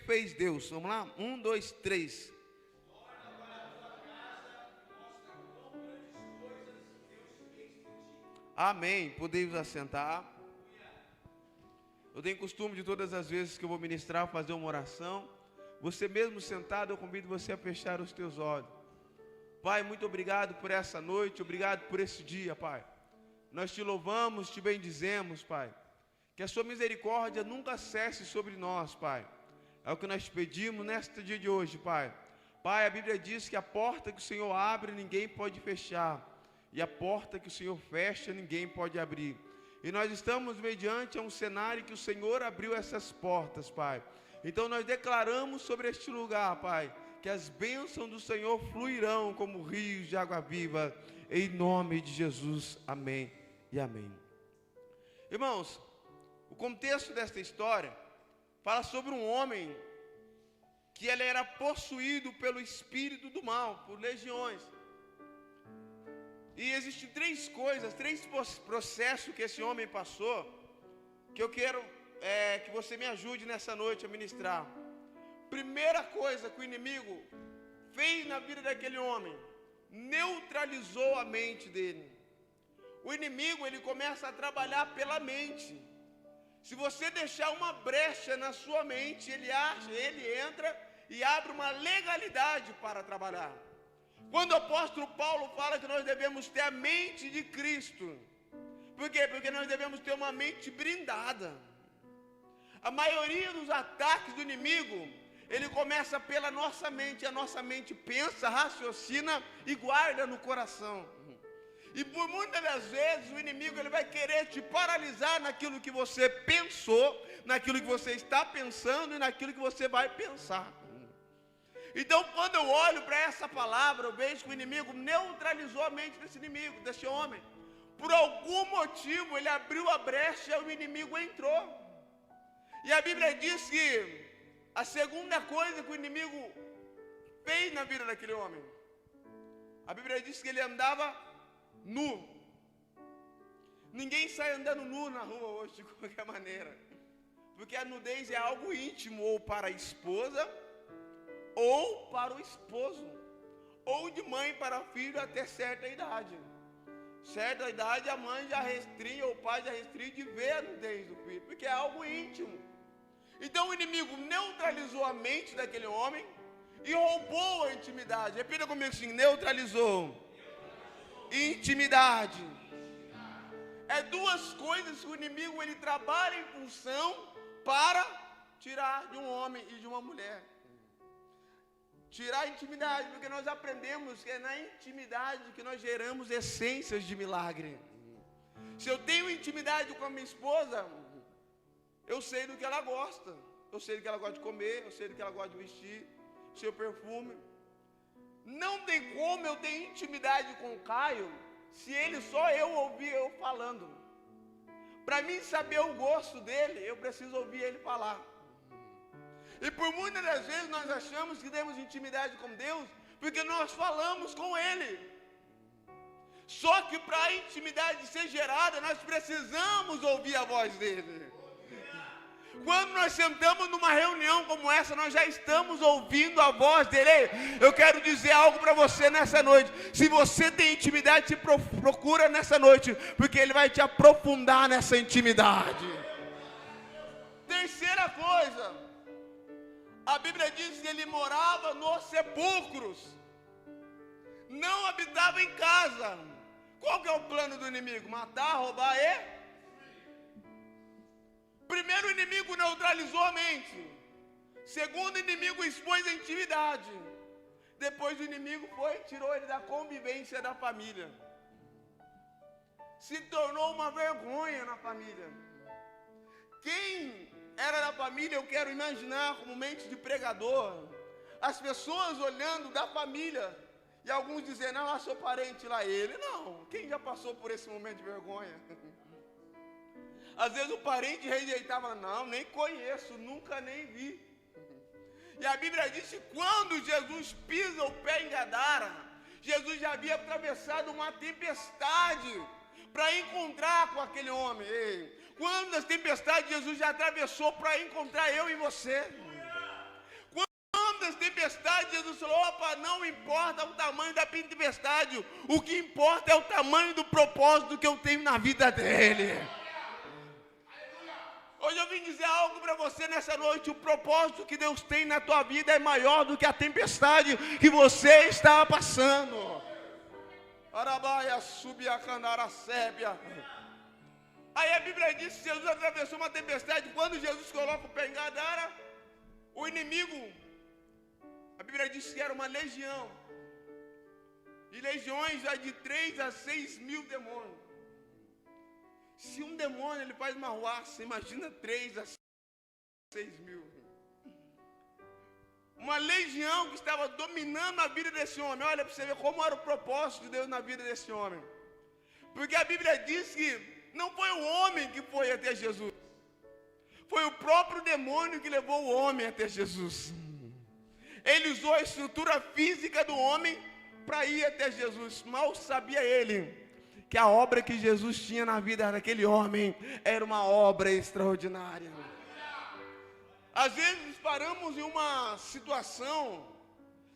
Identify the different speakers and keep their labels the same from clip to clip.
Speaker 1: fez Deus. Vamos lá? 1, 2, 3. Amém. Podemos assentar. Eu tenho costume de todas as vezes que eu vou ministrar, fazer uma oração. Você mesmo sentado, eu convido você a fechar os teus olhos. Pai, muito obrigado por essa noite, obrigado por esse dia, Pai. Nós te louvamos, te bendizemos, Pai. Que a sua misericórdia nunca cesse sobre nós, Pai. É o que nós pedimos neste dia de hoje, Pai. Pai, a Bíblia diz que a porta que o Senhor abre, ninguém pode fechar. E a porta que o Senhor fecha, ninguém pode abrir. E nós estamos mediante um cenário que o Senhor abriu essas portas, Pai. Então nós declaramos sobre este lugar, Pai, que as bênçãos do Senhor fluirão como rios de água viva, em nome de Jesus. Amém e amém. Irmãos, o contexto desta história fala sobre um homem que ele era possuído pelo espírito do mal, por legiões. E existem três processos que esse homem passou, que eu quero que você me ajude nessa noite a ministrar. Primeira coisa que o inimigo fez na vida daquele homem, neutralizou a mente dele. O inimigo, ele começa a trabalhar pela mente. Se você deixar uma brecha na sua mente, ele entra e abre uma legalidade para trabalhar. Quando o apóstolo Paulo fala que nós devemos ter a mente de Cristo, por quê? Porque nós devemos ter uma mente blindada. A maioria dos ataques do inimigo, ele começa pela nossa mente. A nossa mente pensa, raciocina e guarda no coração. E por muitas das vezes o inimigo ele vai querer te paralisar naquilo que você pensou, naquilo que você está pensando e naquilo que você vai pensar. Então, quando eu olho para essa palavra, eu vejo que o inimigo neutralizou a mente desse homem. Por algum motivo, ele abriu a brecha e o inimigo entrou. E a Bíblia diz que a segunda coisa que o inimigo fez na vida daquele homem, a Bíblia diz que ele andava nu. Ninguém sai andando nu na rua hoje de qualquer maneira, porque a nudez é algo íntimo, ou para a esposa, ou para o esposo, ou de mãe para filho até certa idade. Certa idade a mãe já restringe, ou o pai já restringe de ver a nudez do filho, porque é algo íntimo. Então o inimigo neutralizou a mente daquele homem e roubou a intimidade. Repita comigo assim: neutralizou. Intimidade. É duas coisas que o inimigo ele trabalha em função para tirar de um homem e de uma mulher. Tirar a intimidade, porque nós aprendemos que é na intimidade que nós geramos essências de milagre. Se eu tenho intimidade com a minha esposa, eu sei do que ela gosta. Eu sei do que ela gosta de comer, eu sei do que ela gosta de vestir, seu perfume. Não tem como eu ter intimidade com o Caio se ele só eu ouvir eu falando. Para mim saber o gosto dele, eu preciso ouvir ele falar. E por muitas das vezes nós achamos que temos intimidade com Deus porque nós falamos com Ele. Só que para a intimidade ser gerada, nós precisamos ouvir a voz dEle. Quando nós sentamos numa reunião como essa, nós já estamos ouvindo a voz dEle. Ei, eu quero dizer algo para você nessa noite. Se você tem intimidade, te procura nessa noite, porque Ele vai te aprofundar nessa intimidade. Terceira coisa, a Bíblia diz que ele morava nos sepulcros, não habitava em casa. Qual que é o plano do inimigo? Matar, roubar e... Primeiro, o inimigo neutralizou a mente. Segundo, o inimigo expôs a intimidade. Depois, o inimigo tirou ele da convivência da família. Se tornou uma vergonha na família. Quem era da família, eu quero imaginar como mente de pregador, as pessoas olhando da família, e alguns dizendo: não, lá sou parente lá. Ele, não, quem já passou por esse momento de vergonha? Às vezes o parente rejeitava: não, nem conheço, nunca nem vi. E a Bíblia diz que quando Jesus pisa o pé em Gadara, Jesus já havia atravessado uma tempestade para encontrar com aquele homem. Ei, quando as tempestades Jesus já atravessou para encontrar eu e você. das tempestades, Jesus falou, opa, não importa o tamanho da tempestade, o que importa é o tamanho do propósito que eu tenho na vida dele. Hoje eu vim dizer algo para você nessa noite, o propósito que Deus tem na tua vida é maior do que a tempestade que você está passando. Arabaia, subia, canara, sébia. Aí a Bíblia diz que Jesus atravessou uma tempestade, quando Jesus coloca o pé em Gadara, o inimigo, a Bíblia diz que era uma legião, e legiões já de 3 a 6 mil demônios. Se um demônio ele faz uma ruaça, imagina 3 a 6 mil. Uma legião que estava dominando a vida desse homem. Olha para você ver como era o propósito de Deus na vida desse homem. Porque a Bíblia diz que não foi o homem que foi até Jesus, foi o próprio demônio que levou o homem até Jesus. Ele usou a estrutura física do homem para ir até Jesus. Mal sabia ele que a obra que Jesus tinha na vida daquele homem era uma obra extraordinária. Às vezes paramos em uma situação,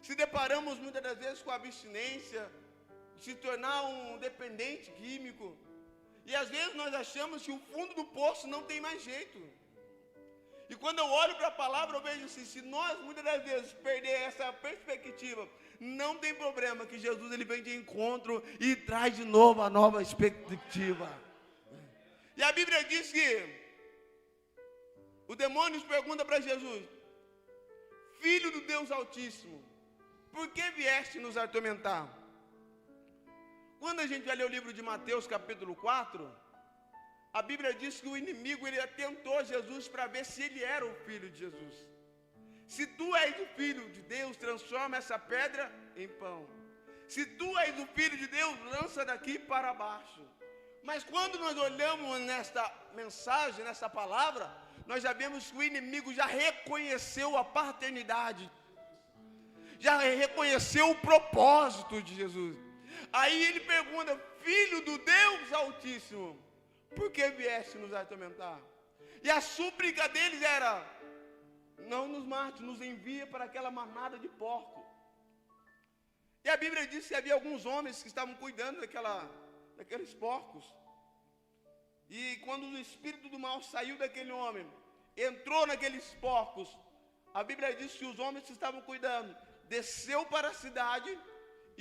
Speaker 1: se deparamos muitas das vezes com abstinência, se tornar um dependente químico, e às vezes nós achamos que o fundo do poço não tem mais jeito. E quando eu olho para a palavra, eu vejo assim, se nós muitas das vezes perder essa perspectiva, não tem problema, que Jesus ele vem de encontro e traz de novo a nova perspectiva. E a Bíblia diz que o demônio pergunta para Jesus, Filho do Deus Altíssimo, por que vieste nos atormentar? Quando a gente vai ler o livro de Mateus capítulo 4, a Bíblia diz que o inimigo ele atentou Jesus para ver se ele era o Filho de Jesus. Se tu és o Filho de Deus, transforma essa pedra em pão. Se tu és o Filho de Deus, lança daqui para baixo. Mas quando nós olhamos nesta mensagem, nessa palavra, nós já vemos que o inimigo já reconheceu a paternidade, já reconheceu o propósito de Jesus. Aí ele pergunta, Filho do Deus Altíssimo, por que vieste nos atormentar? E a súplica deles era, não nos mate, nos envia para aquela manada de porcos. E a Bíblia diz que havia alguns homens que estavam cuidando daqueles porcos. E quando o espírito do mal saiu daquele homem, entrou naqueles porcos, a Bíblia diz que os homens que estavam cuidando, desceu para a cidade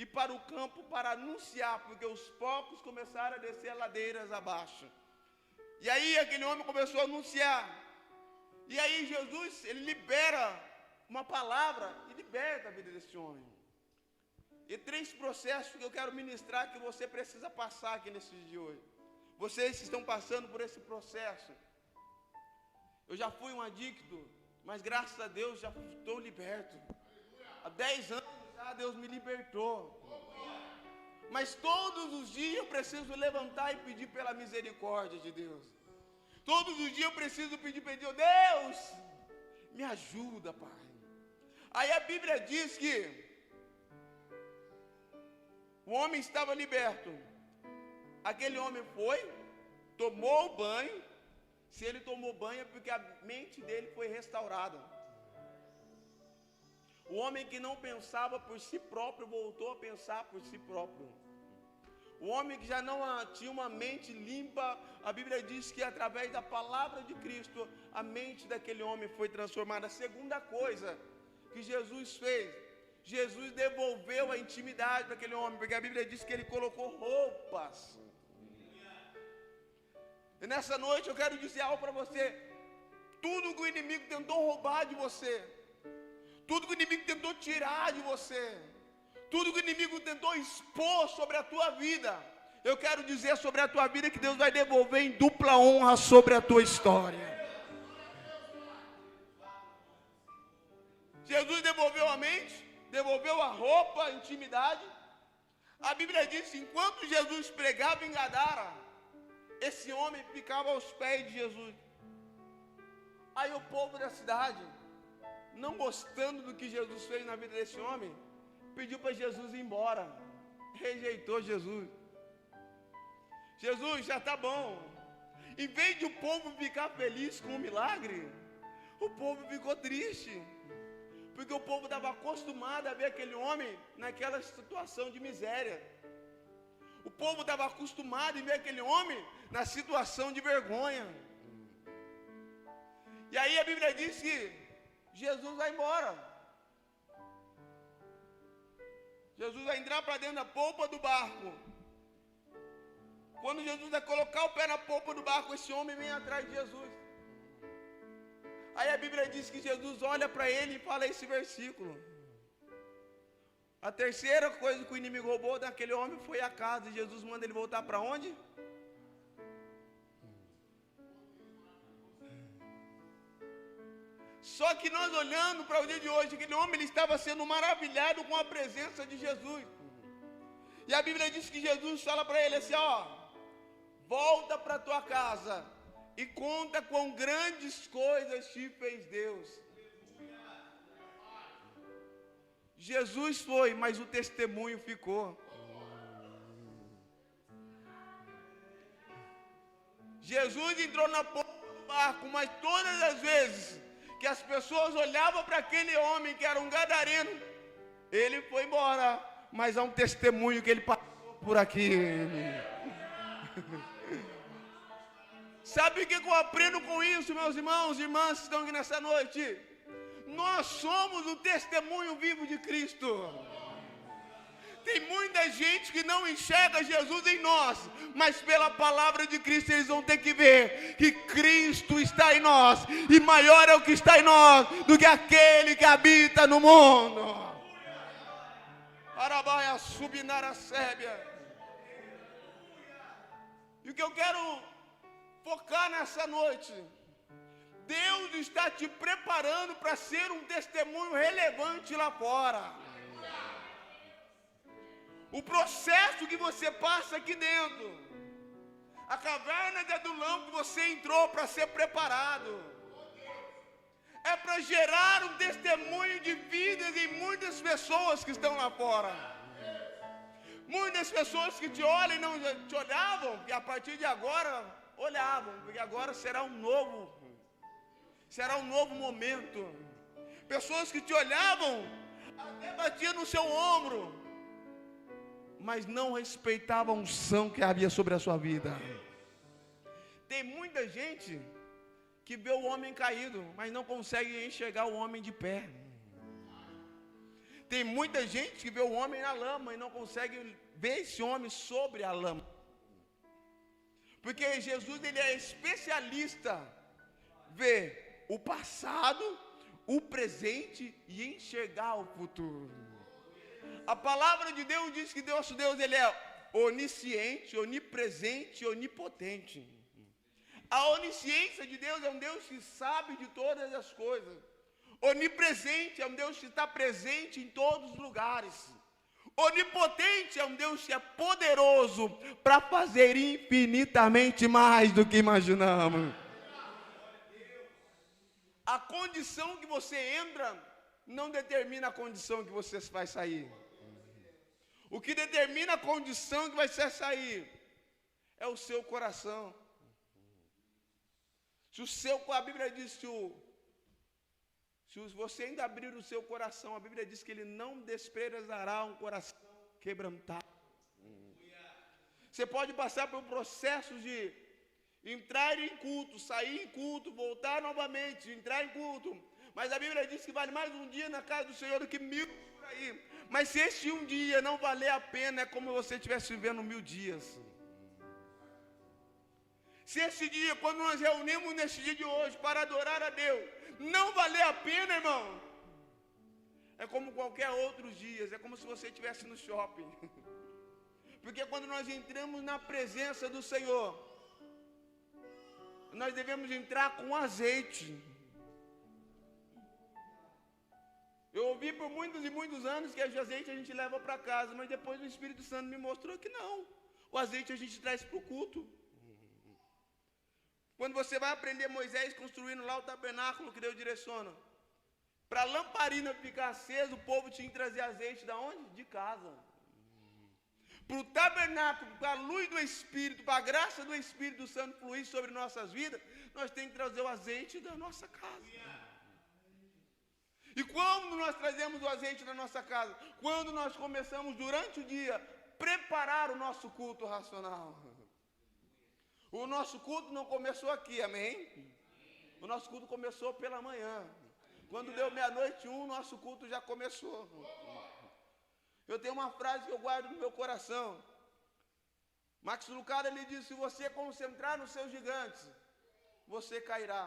Speaker 1: e para o campo para anunciar, porque os porcos começaram a descer ladeiras abaixo. E aí aquele homem começou a anunciar. E aí Jesus, ele libera uma palavra e liberta a vida desse homem. E 3 processos que eu quero ministrar que você precisa passar aqui nesse dia de hoje. Vocês que estão passando por esse processo. Eu já fui um adicto, mas graças a Deus já estou liberto. Há 10 anos já Deus me libertou. Mas todos os dias eu preciso levantar e pedir pela misericórdia de Deus. Todos os dias eu preciso pedir, Deus, me ajuda, Pai. Aí a Bíblia diz que o homem estava liberto. Aquele homem foi, tomou o banho. Se ele tomou banho é porque a mente dele foi restaurada. O homem que não pensava por si próprio voltou a pensar por si próprio. O homem que já não tinha uma mente limpa, a Bíblia diz que através da palavra de Cristo, a mente daquele homem foi transformada. A segunda coisa que Jesus fez, Jesus devolveu a intimidade para aquele homem, porque a Bíblia diz que ele colocou roupas. E nessa noite eu quero dizer algo para você. Tudo que o inimigo tentou roubar de você, tudo que o inimigo tentou tirar de você, tudo que o inimigo tentou expor sobre a tua vida, eu quero dizer sobre a tua vida que Deus vai devolver em dupla honra sobre a tua história. Jesus devolveu a mente, devolveu a roupa, a intimidade. A Bíblia diz que enquanto Jesus pregava em Gadara, esse homem ficava aos pés de Jesus. Aí o povo da cidade, não gostando do que Jesus fez na vida desse homem, pediu para Jesus ir embora, rejeitou Jesus. Jesus, já está bom. Em vez de o povo ficar feliz com o milagre, o povo ficou triste, porque Porque o povo estava acostumado a ver aquele homem naquela situação de miséria. O povo estava acostumado a ver aquele homem na situação de vergonha. E aí a Bíblia diz que Jesus vai embora. Jesus vai entrar para dentro da polpa do barco. Quando Jesus vai colocar o pé na polpa do barco, esse homem vem atrás de Jesus. Aí a Bíblia diz que Jesus olha para ele e fala esse versículo. A terceira coisa que o inimigo roubou daquele homem foi a casa. E Jesus manda ele voltar para onde? Só que nós olhando para o dia de hoje, aquele homem ele estava sendo maravilhado com a presença de Jesus. E a Bíblia diz que Jesus fala para ele assim, ó, volta para tua casa e conta quão grandes coisas te fez Deus. Jesus foi, mas o testemunho ficou. Jesus entrou na porta do barco, mas todas as vezes que as pessoas olhavam para aquele homem que era um gadareno, ele foi embora, mas há um testemunho que ele passou por aqui. Sabe o que eu aprendo com isso, meus irmãos e irmãs que estão aqui nessa noite? Nós somos o testemunho vivo de Cristo. Tem muita gente que não enxerga Jesus em nós, mas pela palavra de Cristo eles vão ter que ver que Cristo está em nós, e maior é o que está em nós do que aquele que habita no mundo. Arabaia subinara sébia. E o que eu quero focar nessa noite, Deus está te preparando para ser um testemunho relevante lá fora. O processo que você passa aqui dentro, a caverna de Adulão que você entrou para ser preparado, é para gerar um testemunho de vidas em muitas pessoas que estão lá fora. Muitas pessoas que te olham e não te olhavam, e a partir de agora olhavam, porque agora será um novo momento. Pessoas que te olhavam, até batiam no seu ombro, mas não respeitavam a unção que havia sobre a sua vida. Tem muita gente que vê o homem caído, mas não consegue enxergar o homem de pé. Tem muita gente que vê o homem na lama e não consegue ver esse homem sobre a lama. Porque Jesus ele é especialista ver o passado, o presente e enxergar o futuro. A palavra de Deus diz que nosso Deus ele é onisciente, onipresente e onipotente. A onisciência de Deus é um Deus que sabe de todas as coisas. Onipresente é um Deus que está presente em todos os lugares. Onipotente é um Deus que é poderoso para fazer infinitamente mais do que imaginamos. A condição que você entra não determina a condição que você vai sair. O que determina a condição que vai sair é o seu coração. A Bíblia diz que se você ainda abrir o seu coração, a Bíblia diz que ele não desprezará um coração quebrantado. Você pode passar por processos de entrar em culto, sair em culto, voltar novamente, entrar em culto. Mas a Bíblia diz que vale mais um dia na casa do Senhor do que 1000 por aí. Mas se este um dia não valer a pena, é como você estivesse vivendo 1000 dias. Se esse dia, quando nós reunimos nesse dia de hoje para adorar a Deus, não valer a pena, irmão, é como qualquer outros dias, é como se você estivesse no shopping. Porque quando nós entramos na presença do Senhor, nós devemos entrar com azeite. Eu ouvi por muitos e muitos anos que o azeite a gente leva para casa, mas depois o Espírito Santo me mostrou que não. O azeite a gente traz para o culto. Quando você vai aprender Moisés construindo lá o tabernáculo que Deus direciona, para a lamparina ficar acesa, o povo tinha que trazer azeite da onde? De casa. Para o tabernáculo, para a luz do Espírito, para a graça do Espírito Santo fluir sobre nossas vidas, nós temos que trazer o azeite da nossa casa. E quando nós trazemos o azeite na nossa casa? Quando nós começamos durante o dia preparar o nosso culto racional. O nosso culto não começou aqui, amém? O nosso culto começou pela manhã. Quando deu 00:01, nosso culto já começou. Eu tenho uma frase que eu guardo no meu coração. Max Lucado, ele diz: se você concentrar nos seus gigantes, você cairá.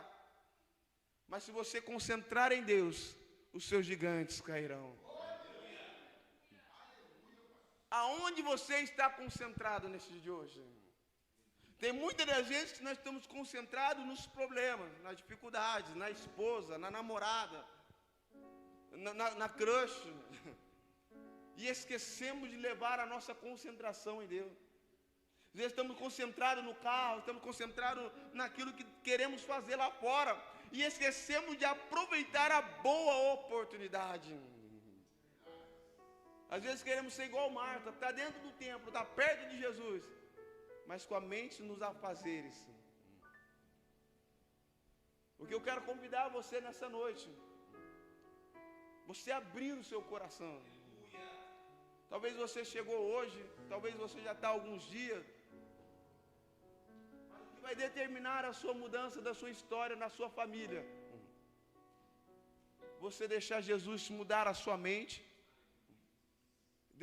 Speaker 1: Mas se você concentrar em Deus, os seus gigantes cairão. Aonde você está concentrado nesse dia de hoje? Tem muitas das vezes que nós estamos concentrados nos problemas, nas dificuldades, na esposa, na namorada, na crush. E esquecemos de levar a nossa concentração em Deus. Às vezes estamos concentrados no carro, estamos concentrados naquilo que queremos fazer lá fora. E esquecemos de aproveitar a boa oportunidade. Às vezes queremos ser igual Marta, está dentro do templo, está perto de Jesus, mas com a mente nos afazeres. O que eu quero convidar você nessa noite, você abrir o seu coração. Talvez você chegou hoje, talvez você já está há alguns dias. Mas o que vai determinar a sua mudança da sua história na sua família? Você deixar Jesus mudar a sua mente,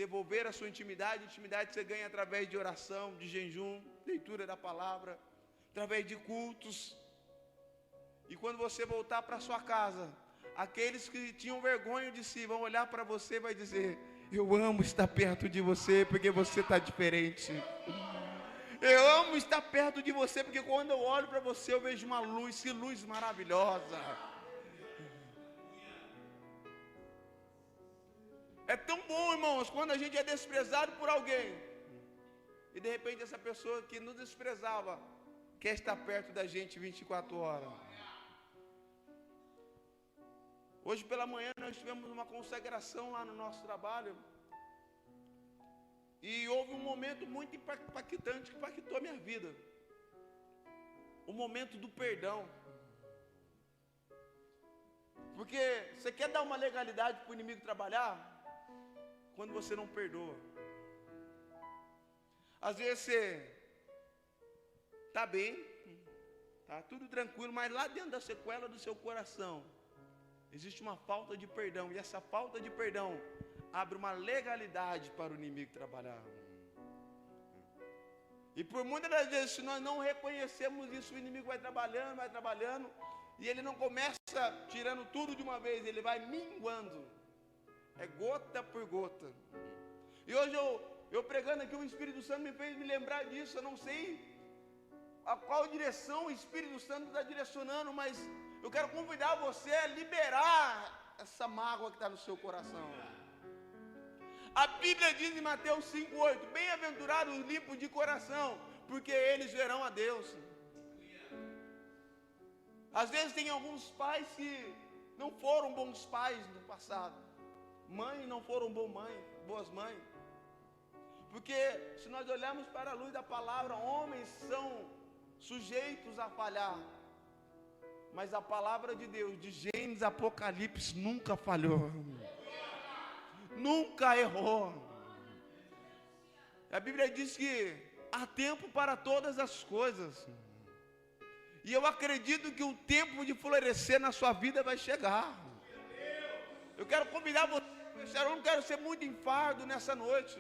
Speaker 1: devolver a sua intimidade. Intimidade você ganha através de oração, de jejum, leitura da palavra, através de cultos. E quando você voltar para sua casa, aqueles que tinham vergonha de si vão olhar para você e vai dizer: eu amo estar perto de você porque você está diferente. Eu amo estar perto de você porque quando eu olho para você eu vejo uma luz, que luz maravilhosa. É tão bom, irmãos, quando a gente é desprezado por alguém e de repente essa pessoa que nos desprezava quer estar perto da gente 24 horas. Hoje pela manhã nós tivemos uma consagração lá no nosso trabalho. E houve um momento muito impactante que impactou a minha vida. O momento do perdão. Porque você quer dar uma legalidade para o inimigo trabalhar? Quando você não perdoa. Às vezes você está bem, está tudo tranquilo, mas lá dentro da sequela do seu coração existe uma falta de perdão. E essa falta de perdão abre uma legalidade para o inimigo trabalhar. E por muitas das vezes, se nós não reconhecemos isso, o inimigo vai trabalhando, e ele não começa tirando tudo de uma vez, ele vai minguando. É gota por gota. E hoje eu pregando aqui, o Espírito Santo me fez me lembrar disso. Eu não sei a qual direção o Espírito Santo está direcionando, mas eu quero convidar você a liberar essa mágoa que está no seu coração. A Bíblia diz em Mateus 5:8: bem-aventurados os limpos de coração, porque eles verão a Deus. Às vezes tem alguns pais que não foram bons pais no passado. Mães não foram boas mães. Porque se nós olharmos para a luz da palavra, homens são sujeitos a falhar. Mas a palavra de Deus, de Gênesis, Apocalipse, nunca falhou. Nunca errou. A Bíblia diz que há tempo para todas as coisas. E eu acredito que o tempo de florescer na sua vida vai chegar. Eu quero convidar você. Eu não quero ser muito enfardo nessa noite,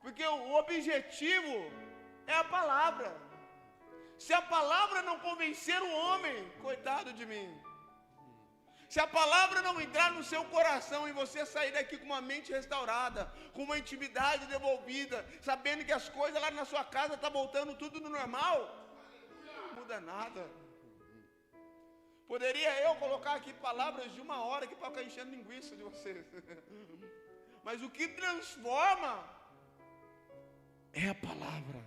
Speaker 1: porque o objetivo é a palavra. Se a palavra não convencer o homem, coitado de mim. Se a palavra não entrar no seu coração e você sair daqui com uma mente restaurada, com uma intimidade devolvida, sabendo que as coisas lá na sua casa estão voltando tudo no normal, não muda nada. Poderia eu colocar aqui palavras de 1 hora aqui para ficar enchendo linguiça de vocês. Mas o que transforma é a palavra.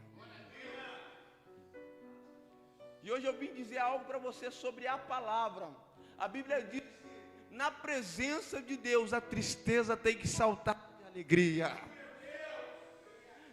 Speaker 1: E hoje eu vim dizer algo para você sobre a palavra. A Bíblia diz que na presença de Deus a tristeza tem que saltar de alegria.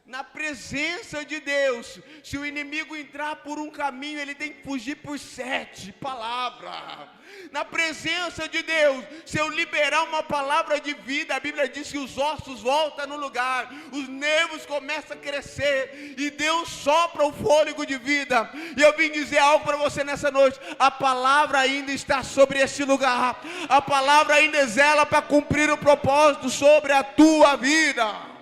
Speaker 1: Na presença de Deus, se o inimigo entrar por um caminho, ele tem que fugir por 7. Palavra. Na presença de Deus, se eu liberar uma palavra de vida, a Bíblia diz que os ossos voltam no lugar, os nervos começam a crescer, e Deus sopra o fôlego de vida. E eu vim dizer algo para você nessa noite: a palavra ainda está sobre esse lugar, a palavra ainda zela para cumprir o propósito sobre a tua vida.